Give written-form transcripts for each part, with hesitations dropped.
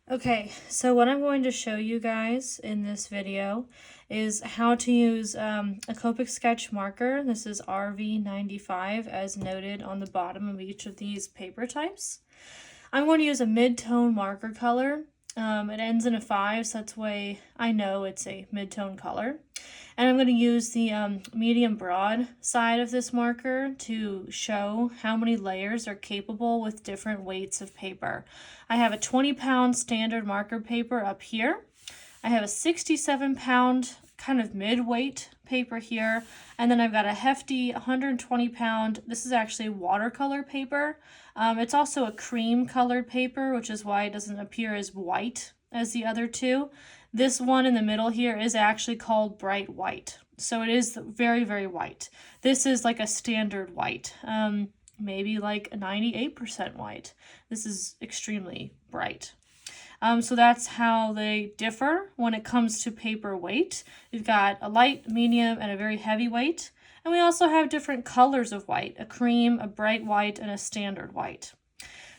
Okay, so what I'm going to show you guys in this video is how to use a Copic sketch marker. This is RV95 as noted on the bottom of each of these paper types. I'm going to use a mid-tone marker color. It ends in a 5, so that's why I know it's a mid-tone color. And I'm going to use the medium broad side of this marker to show how many layers are capable with different weights of paper. I have a 20-pound standard marker paper up here. I have a 67-pound kind of mid-weight paper here, and then I've got a hefty 120-pound, this is actually watercolor paper. It's also a cream colored paper, which is why it doesn't appear as white as the other two. This one in the middle here is actually called bright white. So it is very, very white. This is like a standard white, maybe like a 98% white. This is extremely bright. So that's how they differ when it comes to paper weight. We've got a light, medium, and a very heavy weight. And we also have different colors of white, a cream, a bright white, and a standard white.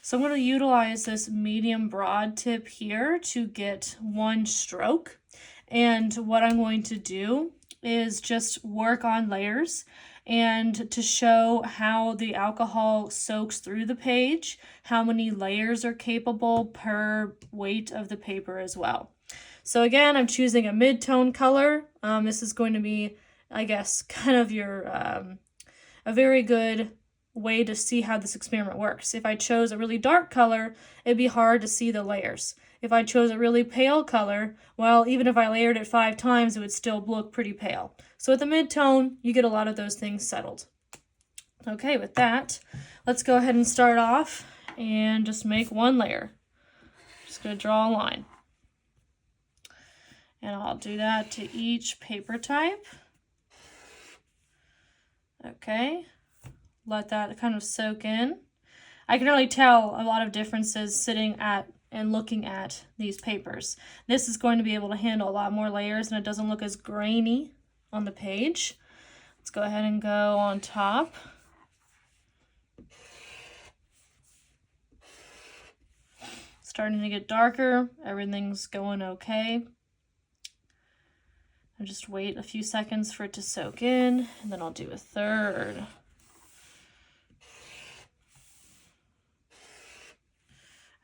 So I'm going to utilize this medium broad tip here to get one stroke. And what I'm going to do is just work on layers and to show how the alcohol soaks through the page, how many layers are capable per weight of the paper as well. So again, I'm choosing a mid-tone color. This is going to be, I guess, kind of your a very good way to see how this experiment works. If I chose a really dark color, it'd be hard to see the layers. If I chose a really pale color, well, even if I layered it 5 times, it would still look pretty pale. So with the mid-tone, you get a lot of those things settled. Okay, with that, let's go ahead and start off and just make one layer. Just going to draw a line. And I'll do that to each paper type. Okay. Let that kind of soak in. I can really tell a lot of differences sitting at and looking at these papers. This is going to be able to handle a lot more layers and it doesn't look as grainy on the page. Let's go ahead and go on top. Starting to get darker. Everything's going okay. I'll just wait a few seconds for it to soak in and then I'll do a third.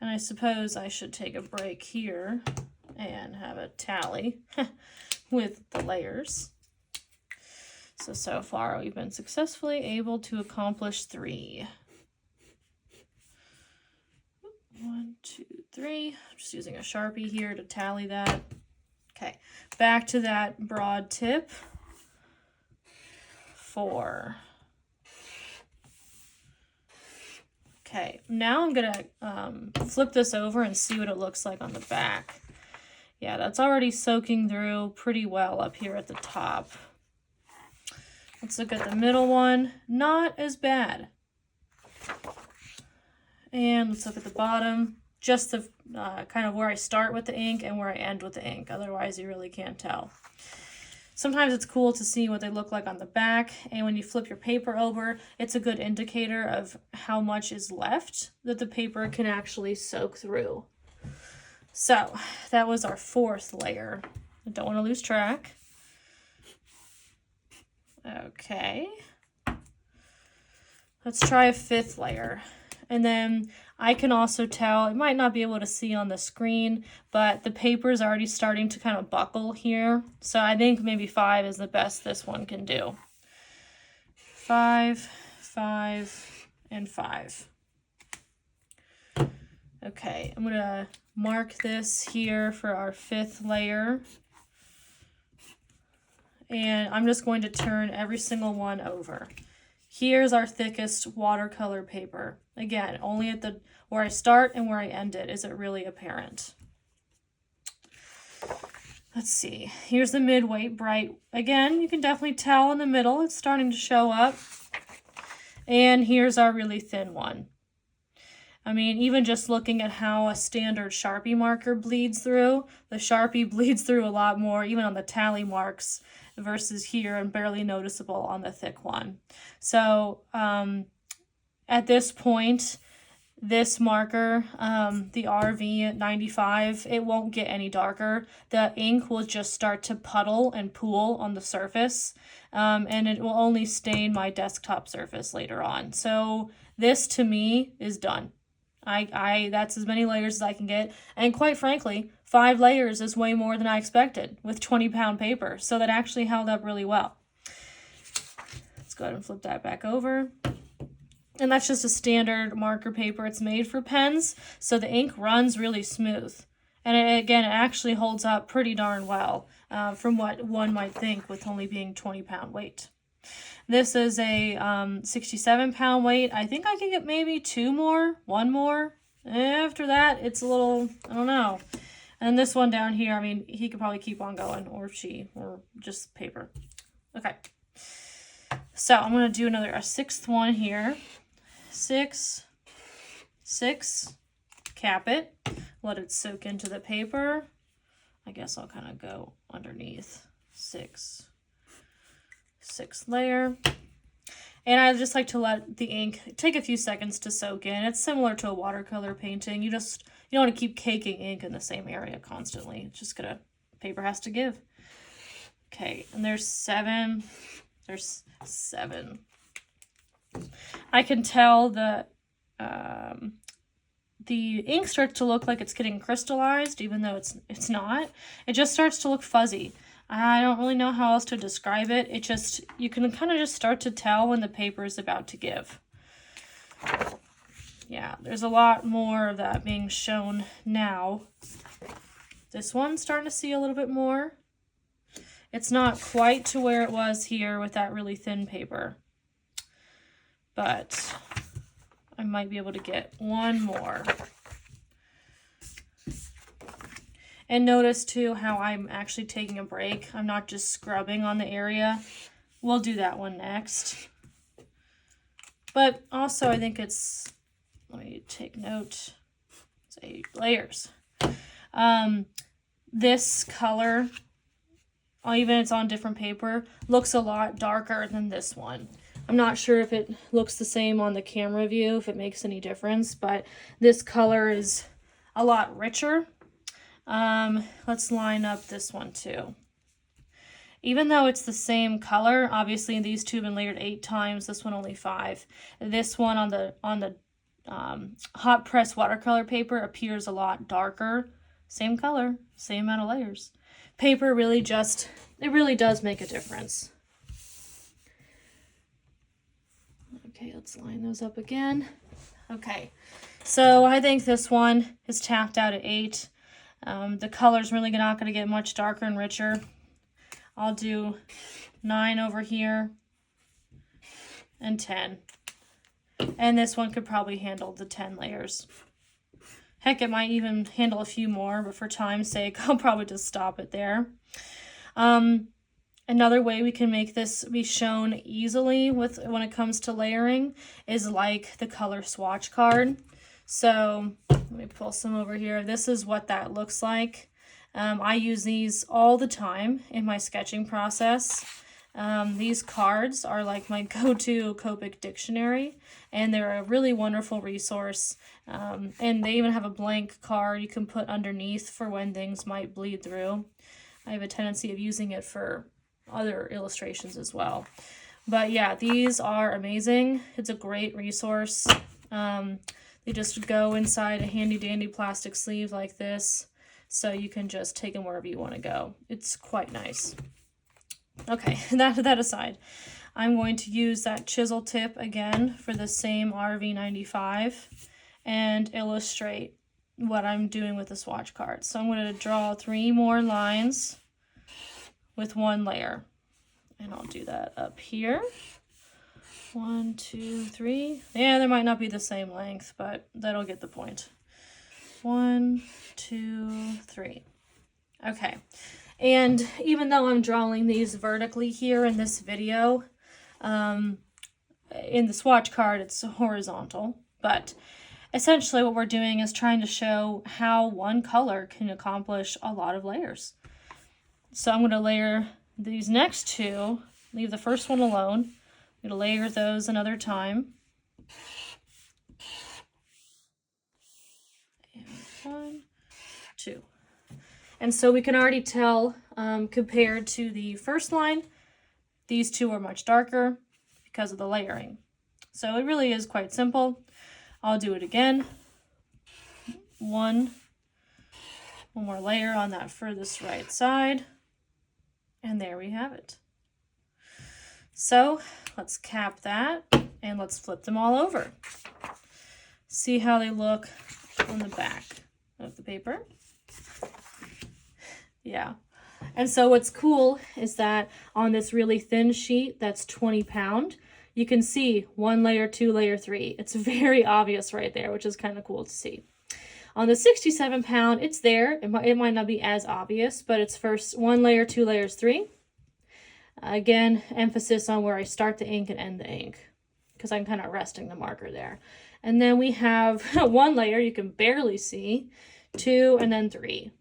And I suppose I should take a break here and have a tally with the layers. So far we've been successfully able to accomplish 3. 1, 2, 3. I'm just using a Sharpie here to tally that. Okay, back to that broad tip. 4. Okay, now I'm gonna flip this over and see what it looks like on the back. Yeah, that's already soaking through pretty well up here at the top. Let's look at the middle one. Not as bad. And let's look at the bottom. Just the kind of where I start with the ink and where I end with the ink. Otherwise, you really can't tell. Sometimes it's cool to see what they look like on the back, and when you flip your paper over, it's a good indicator of how much is left that the paper can actually soak through. So that was our 4th layer. I don't want to lose track. Okay. Let's try a 5th layer. And then I can also tell, you might not be able to see on the screen, but the paper is already starting to kind of buckle here. So I think maybe 5 is the best this one can do. 5, 5, and 5. Okay, I'm going to mark this here for our 5th layer. And I'm just going to turn every single one over. Here's our thickest watercolor paper. Again, only at the where I start and where I end it is it really apparent. Let's see. Here's the mid-weight bright. Again, you can definitely tell in the middle it's starting to show up. And here's our really thin one. I mean, even just looking at how a standard Sharpie marker bleeds through, the Sharpie bleeds through a lot more, even on the tally marks, versus here and barely noticeable on the thick one. So at this point, this marker, the RV95, it won't get any darker. The ink will just start to puddle and pool on the surface, and it will only stain my desktop surface later on. So this to me is done. That's as many layers as I can get, and quite frankly, 5 layers is way more than I expected with 20-pound paper, so that actually held up really well. Let's go ahead and flip that back over. And that's just a standard marker paper. It's made for pens, so the ink runs really smooth. And it actually holds up pretty darn well from what one might think with only being 20-pound weight. This is a 67-pound weight. I think I can get maybe 2 more, 1 more. After that, it's a little, I don't know. And this one down here, I mean, he could probably keep on going, or she, or just paper. Okay. So I'm going to do a 6th one here. 6, 6, cap it, let it soak into the paper. I guess I'll kind of go underneath 6, 6th layer. And I just like to let the ink take a few seconds to soak in. It's similar to a watercolor painting. You don't want to keep caking ink in the same area constantly. It's just paper has to give. Okay, and there's 7. There's 7. I can tell that the ink starts to look like it's getting crystallized, even though it's not. It just starts to look fuzzy. I don't really know how else to describe it. You can kind of just start to tell when the paper is about to give. Yeah, there's a lot more of that being shown now. This one's starting to see a little bit more. It's not quite to where it was here with that really thin paper, but I might be able to get 1 more. And notice too how I'm actually taking a break. I'm not just scrubbing on the area. We'll do that one next. But also I think it's, let me take note, it's 8 layers. This color, even it's on different paper, looks a lot darker than this one. I'm not sure if it looks the same on the camera view, if it makes any difference, but this color is a lot richer. Let's line up this one too. Even though it's the same color, obviously these two have been layered 8 times, this one only 5. This one on the hot press watercolor paper appears a lot darker. Same color, same amount of layers. Paper really it really does make a difference. Okay, let's line those up again. Okay, so I think this one is tapped out at 8. The color's really not going to get much darker and richer. I'll do 9 over here and 10. And this one could probably handle the 10 layers. Heck, it might even handle a few more, but for time's sake, I'll probably just stop it there. Another way we can make this be shown easily when it comes to layering is like the color swatch card. So let me pull some over here. This is what that looks like. I use these all the time in my sketching process. These cards are like my go-to Copic dictionary, and they're a really wonderful resource. And they even have a blank card you can put underneath for when things might bleed through. I have a tendency of using it for other illustrations as well. But yeah, these are amazing. It's a great resource. They just go inside a handy-dandy plastic sleeve like this, so you can just take them wherever you want to go. It's quite nice. Okay, that aside, I'm going to use that chisel tip again for the same RV95 and illustrate what I'm doing with the swatch card. So I'm going to draw 3 more lines with 1 layer. And I'll do that up here. 1, 2, 3. Yeah, they might not be the same length, but that'll get the point. 1, 2, 3. Okay. And even though I'm drawing these vertically here in this video, in the swatch card it's horizontal, but essentially what we're doing is trying to show how one color can accomplish a lot of layers. So I'm going to layer these next 2, leave the first one alone. I'm going to layer those another time. 1, 2. And so we can already tell, compared to the first line, these two are much darker because of the layering. So it really is quite simple. I'll do it again. One more layer on that furthest right side. And there we have it. So let's cap that and let's flip them all over. See how they look on the back of the paper. Yeah. And so what's cool is that on this really thin sheet that's 20 pound, you can see 1 layer, 2 layer, 3. It's very obvious right there, which is kind of cool to see. On the 67 pound, it's there. It might not be as obvious, but it's first 1 layer, 2 layers, 3. Again, emphasis on where I start the ink and end the ink, because I'm kind of resting the marker there. And then we have 1 layer you can barely see, 2, and then 3.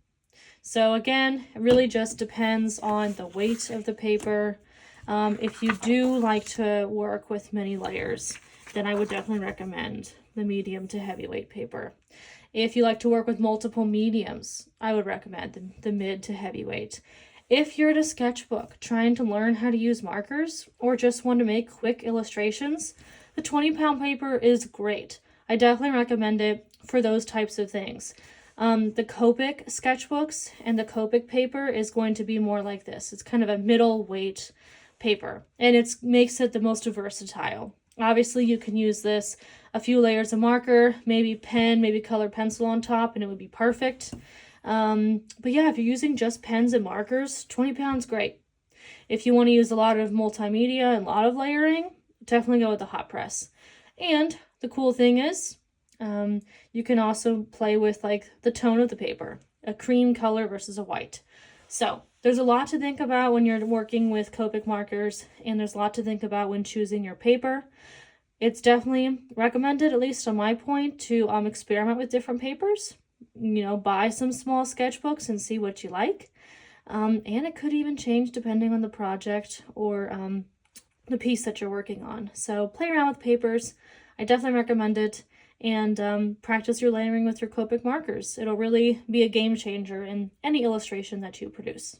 So again, it really just depends on the weight of the paper. If you do like to work with many layers, then I would definitely recommend the medium to heavyweight paper. If you like to work with multiple mediums, I would recommend the mid to heavyweight. If you're at a sketchbook trying to learn how to use markers or just want to make quick illustrations, the 20 pound paper is great. I definitely recommend it for those types of things. The Copic sketchbooks and the Copic paper is going to be more like this. It's kind of a middle weight paper, and it makes it the most versatile. Obviously, you can use this a few layers of marker, maybe pen, maybe colored pencil on top, and it would be perfect. But yeah, if you're using just pens and markers, 20 pounds, great. If you want to use a lot of multimedia and a lot of layering, definitely go with the hot press. And the cool thing is, you can also play with like the tone of the paper, a cream color versus a white. So there's a lot to think about when you're working with Copic markers, and there's a lot to think about when choosing your paper. It's definitely recommended, at least on my point, to experiment with different papers. You know, buy some small sketchbooks and see what you like. And it could even change depending on the project or the piece that you're working on. So play around with papers. I definitely recommend it. And practice your layering with your Copic markers. It'll really be a game changer in any illustration that you produce.